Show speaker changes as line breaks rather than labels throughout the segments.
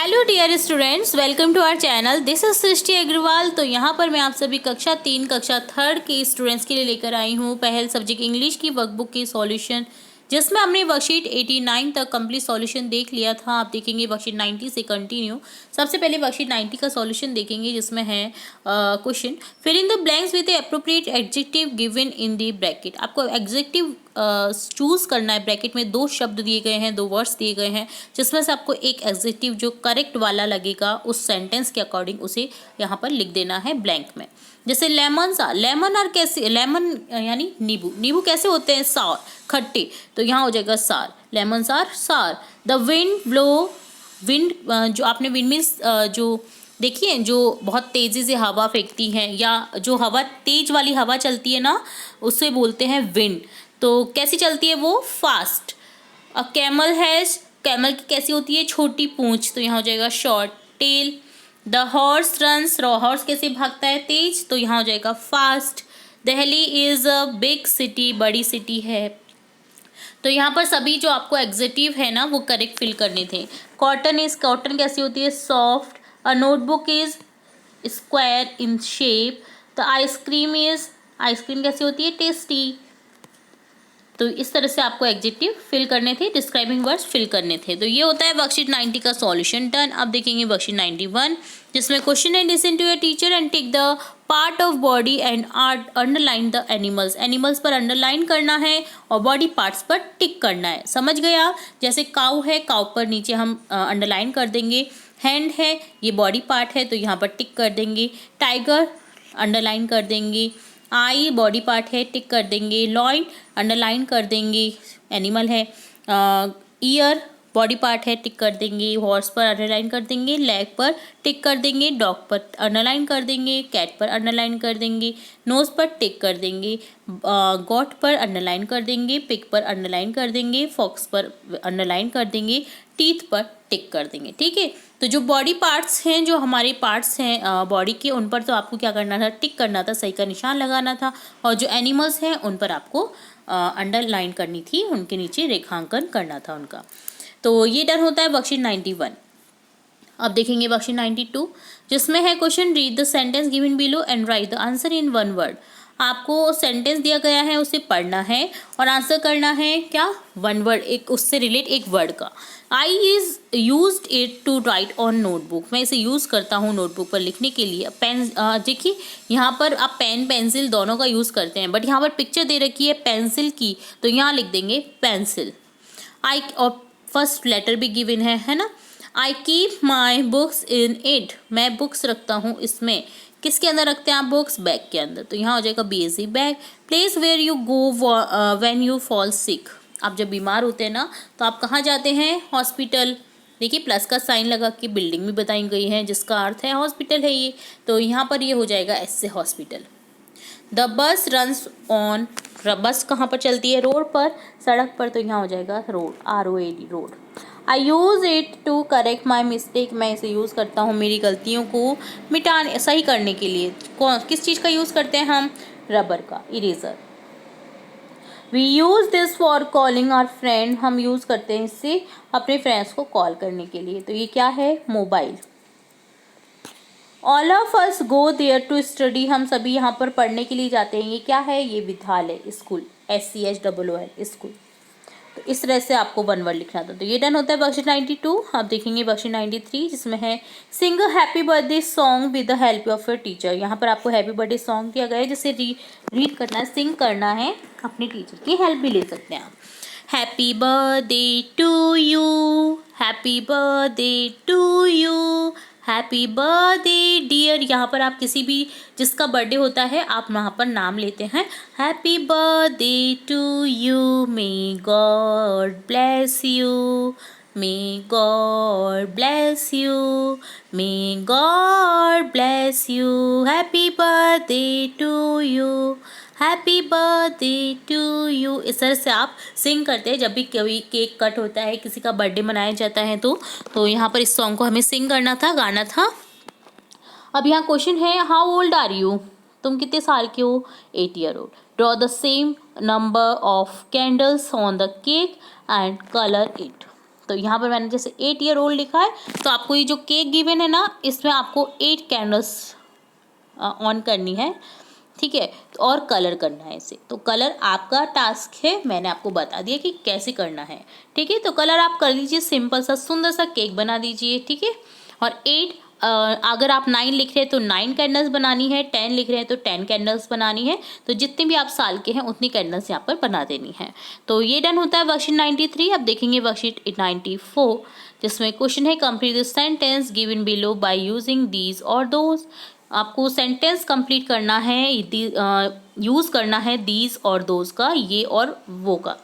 Hello dear students, welcome to our channel. This is Srishti Agarwal. तो यहाँ पर मैं आप सभी कक्षा 3 कक्षा 3 के स्टूडेंट्स के लिए लेकर आई हूँ पहल सब्जेक्ट इंग्लिश की वर्कबुक की सॉल्यूशन, जिसमें हमने वर्कशीट 89 तक कंप्लीट सॉल्यूशन देख लिया था। आप देखेंगे वर्कशीट 90 से कंटिन्यू। सबसे पहले वर्कशीट 90 का सॉल्यूशन देखेंगे, जिसमें है question fill in the blanks with appropriate adjective given in the bracket. आपको एडजेक्टिव चूज करना है। ब्रैकेट में दो शब्द दिए गए हैं, दो वर्ड्स दिए गए हैं, जिसमें से आपको एक एडजेक्टिव जो करेक्ट वाला लगेगा उस सेंटेंस के अकॉर्डिंग उसे यहाँ पर लिख देना है ब्लैंक में। जैसे लेमन आर, लेमन आर कैसे, लेमन यानी नींबू, नींबू कैसे होते हैं? सार, खट्टे, तो यहाँ हो जाएगा सार, लेमन आर सार। द विंड ब्लो, विंड जो आपने विंड मीन्स जो देखिए जो बहुत तेज़ी से हवा फेंकती है, या जो हवा तेज वाली हवा चलती है ना, उसे बोलते हैं विंड। तो कैसी चलती है वो? Fast. A camel has, camel की कैसी होती है? छोटी पूंछ, तो यहाँ हो जाएगा short tail. The horse runs, horse कैसे भागता है? तेज, तो यहाँ हो जाएगा fast. Delhi is a big city, बड़ी सिटी है। तो यहाँ पर सभी जो आपको एग्जेक्टिव है ना वो करेक्ट फिल करने थे। कॉटन इज, कॉटन कैसी होती है? Soft. A notebook is square in shape. The ice cream is, ice cream कैसी होती है? टेस्टी। तो इस तरह से आपको एडजेक्टिव फिल करने थे, डिस्क्राइबिंग वर्ड्स फिल करने थे। तो ये होता है वर्कशीट 90 का सॉल्यूशन डन। अब देखेंगे वर्कशीट 91, जिसमें क्वेश्चन है listen to your teacher and take the part of body and underline the animals. Animals पर अंडरलाइन करना है और बॉडी पार्ट्स पर टिक करना है। समझ गए आप? जैसे काऊ है, काऊ पर नीचे हम अंडरलाइन कर देंगे। हैंड है, ये बॉडी पार्ट है, तो यहाँ पर टिक कर देंगे। टाइगर अंडरलाइन कर देंगे। आई बॉडी पार्ट है, टिक कर देंगे। लॉइन अंडरलाइन कर देंगे, एनिमल है। ईयर बॉडी पार्ट है, टिक कर देंगे। हॉर्स पर अंडरलाइन कर देंगे। लेग पर टिक कर देंगे। डॉग पर अंडरलाइन कर देंगे। कैट पर अंडरलाइन कर देंगे। नोज पर टिक कर देंगे। गॉट पर अंडरलाइन कर देंगे। पिग पर अंडरलाइन कर देंगे। फॉक्स पर अंडरलाइन कर देंगे। टीथ पर टिक कर देंगे। ठीक है, तो जो बॉडी पार्ट्स हैं, जो हमारे पार्ट्स हैं बॉडी के, उन पर तो आपको क्या करना था? टिक करना था, सही का निशान लगाना था। और जो एनिमल्स हैं उन पर आपको अंडरलाइन करनी थी, उनके नीचे रेखांकन करना था उनका। तो ये डन होता है वर्कशीट 91। अब देखेंगे वर्कशीट 92, जिसमें है question read the sentence given below and right the answer in one word. आपको सेंटेंस दिया गया है, उसे पढ़ना है और आंसर करना है क्या? वन वर्ड, एक उससे रिलेट एक वर्ड का। I is used it to write on notebook. मैं इसे यूज़ करता हूँ नोटबुक पर लिखने के लिए। पेन, देखिए यहाँ पर आप पेन पेंसिल दोनों का यूज़ करते हैं, बट यहाँ पर पिक्चर दे रखी है पेंसिल की, तो यहाँ लिख देंगे पेंसिल। आई, और फर्स्ट लेटर भी गिवन है ना। I keep my books in it, मैं बुक्स रखता हूँ इसमें। किसके अंदर रखते हैं आप बुक्स? बैग के अंदर, तो यहाँ हो जाएगा BAC bag. Place where you go when you fall sick. आप जब बीमार होते हैं ना, तो आप कहाँ जाते हैं? हॉस्पिटल। देखिए प्लस का साइन लगा के बिल्डिंग भी बताई गई है, जिसका अर्थ है हॉस्पिटल है ये, तो यहाँ पर ये हो जाएगा S से hospital. The bus runs on, बस कहाँ पर चलती है? रोड पर, सड़क पर, तो यहाँ हो जाएगा road, ROAD road. I use it to correct my mistake, मैं इसे यूज़ करता हूँ मेरी गलतियों को मिटाने, सही करने के लिए। कौन, किस चीज़ का यूज़ करते हैं हम? रबर का, eraser. We use this for calling our friend, हम यूज़ करते हैं इससे अपने फ्रेंड्स को कॉल करने के लिए। तो ये क्या है? Mobile. All of us go there to study, हम सभी यहाँ पर पढ़ने के लिए जाते हैं। ये क्या है? ये विद्यालय, स्कूल, SCHOOL स्कूल। तो इस तरह से आपको वन वर्ड लिखना था। तो ये डन होता है वर्कशीट 92। आप देखेंगे वर्कशीट 93, जिसमें है sing happy birthday song with the help of your teacher. यहाँ पर आपको हैप्पी बर्थडे सॉन्ग दिया गया है, जिसे रीड करना है, सिंग करना है, अपने टीचर की हेल्प भी ले सकते हैं आप। Happy birthday to you, happy birthday to you, happy birthday dear. यहाँ पर आप किसी भी जिसका बर्थडे होता है आप वहाँ पर नाम लेते हैं। Happy birthday to you, may God bless you, may God bless you, may God bless you, happy birthday to you, happy birthday to you. इस तरह से आप सिंग करते हैं जब भी कभी केक कट होता है, किसी का बर्थडे मनाया जाता है, तो यहाँ पर इस सॉन्ग को हमें सिंग करना था, गाना था। अब यहाँ क्वेश्चन है हाउ ओल्ड आर यू, तुम कितने साल के हो? 8 year old. Draw the same number of candles on the cake and colour it. तो यहाँ पर मैंने जैसे 8 ईयर ओल्ड लिखा है, तो आपको ये जो केक गिवन है ना, इसमें आपको 8 कैंडल्स ऑन करनी है, ठीक है, और कलर करना है इसे। तो कलर आपका टास्क है, मैंने आपको बता दिया कि कैसे करना है, ठीक है। तो कलर आप कर लीजिए, सिंपल सा सुंदर सा केक बना दीजिए, ठीक है। और 8 अगर आप 9 लिख रहे हैं तो 9 कैंडल्स बनानी है, 10 लिख रहे हैं तो 10 कैंडल्स बनानी है। तो जितने भी आप साल के हैं उतनी कैंडल्स यहाँ पर बना देनी है। तो ये डन होता है वर्कशीट 93। अब देखेंगे वर्कशीट 94, जिसमें क्वेश्चन है complete the sentence given below by using these और दोज। आपको सेंटेंस कंप्लीट करना है, यूज़ करना है दीज और दोज का, ये और वो का।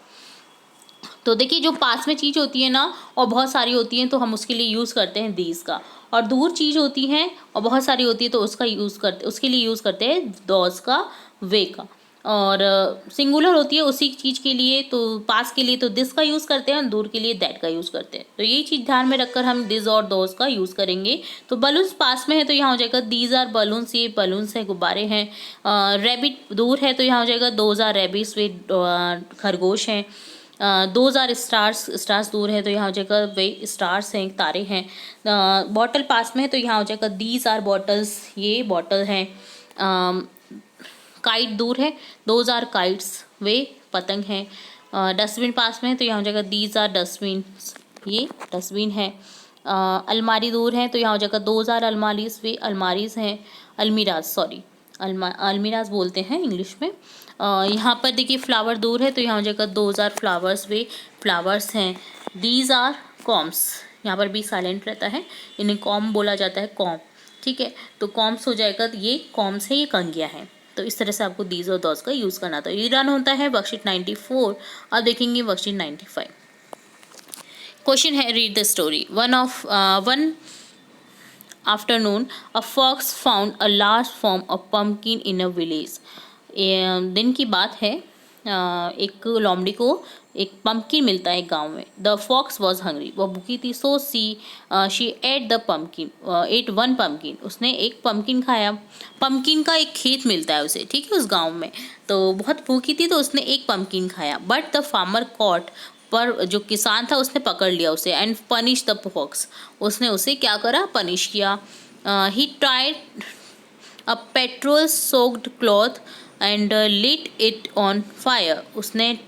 तो देखिए जो पास में चीज़ होती है ना और बहुत सारी होती हैं तो हम उसके लिए यूज़ करते हैं दीज का, और दूर चीज़ होती हैं और बहुत सारी होती है तो उसके लिए यूज़ करते हैं दोज का, वे का। और सिंगुलर होती है उसी चीज़ के लिए, तो पास के लिए तो दिस का यूज़ करते हैं और दूर के लिए दैट का यूज़ करते हैं। तो यही चीज़ ध्यान में रखकर हम दिस और दोज का यूज़ करेंगे। तो बलून्स पास में है तो यहाँ हो जाएगा दीज आर बलून्स, ये बलून्स है, गुब्बारे हैं। रैबिट दूर है तो यहाँ हो जाएगा दोज आर रैबिट्स, वे खरगोश हैं। दोज आर स्टार्स, स्टार्स दूर है तो यहाँ हो जाएगा वे स्टार्स हैं, तारे हैं। बॉटल पास में है तो यहाँ हो जाएगा दीज आर बॉटल्स, ये बॉटल हैं। काइट दूर है, दोज आर काइट्स, वे पतंग हैं। डस्टबिन पास में है तो यहाँ हो जाएगा दीज आर डस्टबिन, ये डस्टबिन है। अलमारी दूर है तो यहाँ हो जाएगा दोज आर अलमारीज, वे अलमारीज हैं। अलमीराज, सॉरी अलमीराज बोलते हैं इंग्लिश में। यहाँ पर देखिए फ्लावर दूर है तो यहाँ हो जाएगा दोज आर फ्लावर्स, वे फ्लावर्स हैं। दीज आर कॉम्स, यहाँ पर भी साइलेंट रहता है, इन्हें कॉम बोला जाता है, कॉम, ठीक है। तो कॉम्स हो जाएगा, ये कॉम्स है, ये कंगियाँ हैं। तो इस तरह से आपको दीज और दोज का यूज़ करना था। ये रन होता है वर्कशीट 94। अब देखेंगे वर्कशीट 95। क्वेश्चन है read the story. One afternoon a fox found a large farm of pumpkin in a village. दिन की बात है, एक लोमड़ी को एक पम्पकिन मिलता है गांव में। द फॉक्स वॉज हंग्री, वह भूखी थी। So she ate the pumpkin, ate one pumpkin, उसने एक पम्पकिन खाया। पम्पकिन का एक खेत मिलता है उसे, ठीक है, उस गांव में। तो बहुत भूखी थी तो उसने एक पम्पकिन खाया। बट द फार्मर कॉट, पर जो किसान था उसने पकड़ लिया उसे। एंड पनिश द फॉक्स, उसने उसे क्या करा, पनिश किया। He tried a petrol soaked cloth and lit it on fire, उसने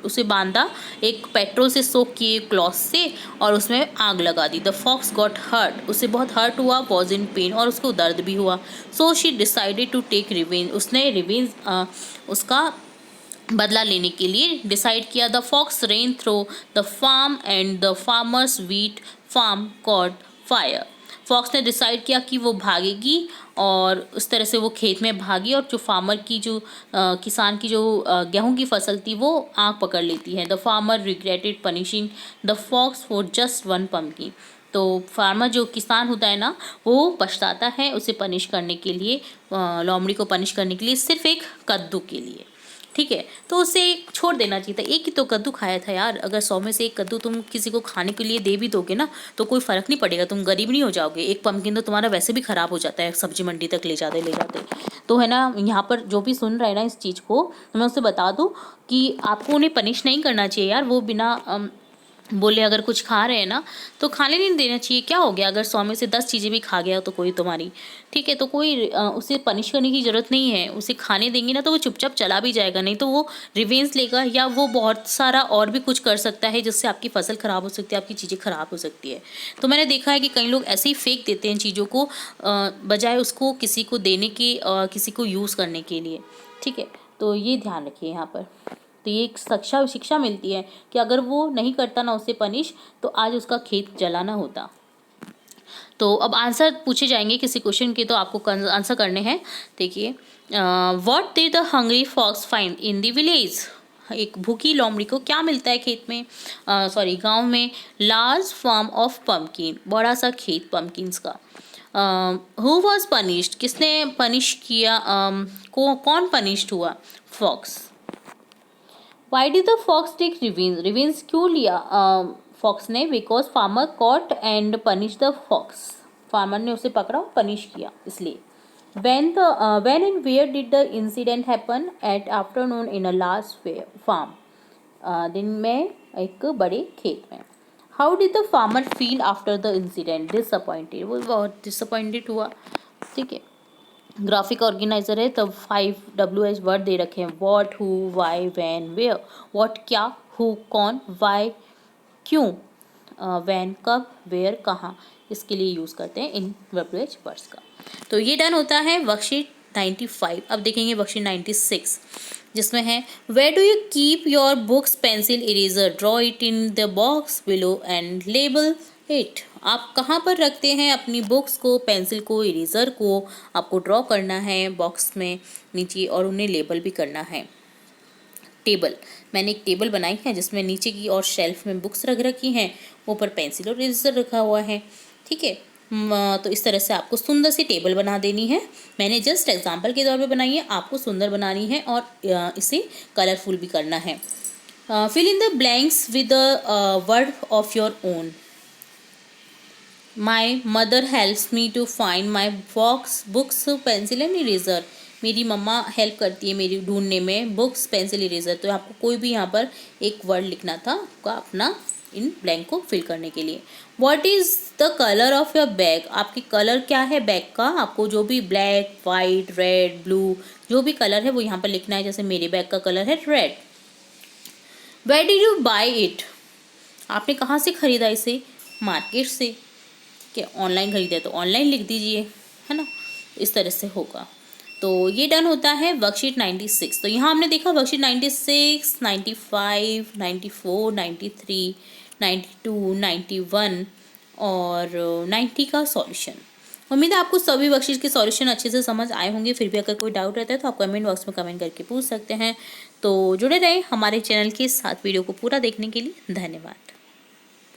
उसे बांधा एक पेट्रोल से सोक किए क्लॉथ से और उसमें आग लगा दी। द फॉक्स गॉट हर्ट, उसे बहुत हर्ट हुआ। वॉज इन पेन, और उसको दर्द भी हुआ। So she decided to take revenge, उसने रिवेंज उसका बदला लेने के लिए डिसाइड किया। The fox ran through the farm and the farmer's wheat farm caught fire, fox ने डिसाइड किया कि वो भागेगी और उस तरह से वो खेत में भागी, और जो फार्मर की जो किसान की जो गेहूं की फसल थी वो आग पकड़ लेती है। The farmer regretted punishing the fox for just one pumpkin, तो फार्मर जो किसान होता है ना वो पछताता है उसे पनिश करने के लिए, लोमड़ी को पनिश करने के लिए, सिर्फ एक कद्दू के लिए, ठीक है। तो उसे छोड़ देना चाहिए था, एक ही तो कद्दू खाया था यार। अगर 100 में से एक कद्दू तुम किसी को खाने के लिए दे भी दोगे ना तो कोई फ़र्क नहीं पड़ेगा, तुम गरीब नहीं हो जाओगे। एक पम्पकिन तो तुम्हारा वैसे भी ख़राब हो जाता है सब्जी मंडी तक ले जाते तो है ना। यहाँ पर जो भी सुन रहा है ना इस चीज़ को, तो मैं उसे बता दूँ कि आपको उन्हें पनिश नहीं करना चाहिए यार। वो बिना बोले अगर कुछ खा रहे हैं ना तो खाने नहीं देना चाहिए। क्या हो गया अगर 100 में से 10 चीज़ें भी खा गया तो कोई तुम्हारी, ठीक है। तो कोई उसे पनिश करने की ज़रूरत नहीं है, उसे खाने देंगे ना तो वो चुपचाप चला भी जाएगा, नहीं तो वो रिवेंज लेगा या वो बहुत सारा और भी कुछ कर सकता है जिससे आपकी फसल ख़राब हो सकती है, आपकी चीज़ें ख़राब हो सकती है। तो मैंने देखा है कि कई लोग ऐसे ही फेंक देते हैं चीज़ों को, बजाय उसको किसी को देने के, किसी को यूज़ करने के लिए, ठीक है। तो ये ध्यान रखिए यहाँ पर। तो ये एक शिक्षा मिलती है कि अगर वो नहीं करता ना उसे पनिश, तो आज उसका खेत जलाना होता। तो अब आंसर पूछे जाएंगे किसी क्वेश्चन के, तो आपको आंसर करने हैं। देखिए, what did the hungry fox find in the village, एक भूखी लोमड़ी को क्या मिलता है खेत में, गांव में। लार्ज फार्म ऑफ पम्पकिन, बड़ा सा खेत पम्पकिन्स का। हु वॉज पनिश्ड, किसने पनिश किया, कौन पनिश्ड हुआ, fox. Why did the fox take revenge? Revenge क्यों लिया फॉक्स ने? Because farmer caught and punished the fox. Farmer ने उसे पकड़ा और पनिश किया इसलिए। When and where did the incident happen? At afternoon in a large farm. दिन में एक बड़े खेत में। How did the farmer feel after the incident? Disappointed, वो बहुत डिसअपॉइंटेड हुआ। ठीक है। ग्राफिक ऑर्गेनाइजर है, तब 5 WH वर्ड दे रखे हैं, what, who, why, when, where. What क्या, हु कौन, वाई क्यों, वैन कब, वेयर कहाँ, इसके लिए यूज़ करते हैं इन WH वर्ड्स का। तो ये डन होता है वर्कशीट 95। अब देखेंगे वर्कशीट 96, जिसमें है where do you keep your books pencil eraser, draw it in the box below and label it. आप कहाँ पर रखते हैं अपनी बुक्स को, पेंसिल को, इरेज़र को, आपको ड्रॉ करना है बॉक्स में नीचे और उन्हें लेबल भी करना है। टेबल, मैंने एक टेबल बनाई है जिसमें नीचे की और शेल्फ में बुक्स रख रखी हैं, ऊपर पेंसिल और इरेज़र रखा हुआ है। ठीक है। तो इस तरह से आपको सुंदर सी टेबल बना देनी है। मैंने जस्ट एग्जांपल के तौर पे बनाई है, आपको सुंदर बनानी है और इसे कलरफुल भी करना है। Fill in the blanks with the word of your own. My mother helps me to find my books pencil and eraser. मेरी मम्मा हेल्प करती है मेरी ढूंढने में बुक्स, पेंसिल, इरेज़र। तो आपको कोई भी यहाँ पर एक वर्ड लिखना था आपका अपना इन ब्लैंक को फिल करने के लिए। What is the colour of your bag? आपकी कलर क्या है बैग का? आपको जो भी ब्लैक, वाइट, रेड, ब्लू जो भी कलर है वो यहाँ पर लिखना है। जैसे मेरे बैग का कलर है red. Where did you buy it? आपने कहाँ से ख़रीदा इसे? मार्केट से। कि ऑनलाइन खरीदे तो ऑनलाइन लिख दीजिए, है ना। इस तरह से होगा। तो ये डन होता है वर्कशीट 96। तो यहाँ हमने देखा वर्कशीट 96, 95, 94, 93, 92, 91 और 90 का सॉल्यूशन। उम्मीद है आपको सभी वर्कशीट के सॉल्यूशन अच्छे से समझ आए होंगे। फिर भी अगर कोई डाउट रहता है तो आप कमेंट बॉक्स में कमेंट करके पूछ सकते हैं। तो जुड़े रहे हमारे चैनल के साथ। वीडियो को पूरा देखने के लिए धन्यवाद।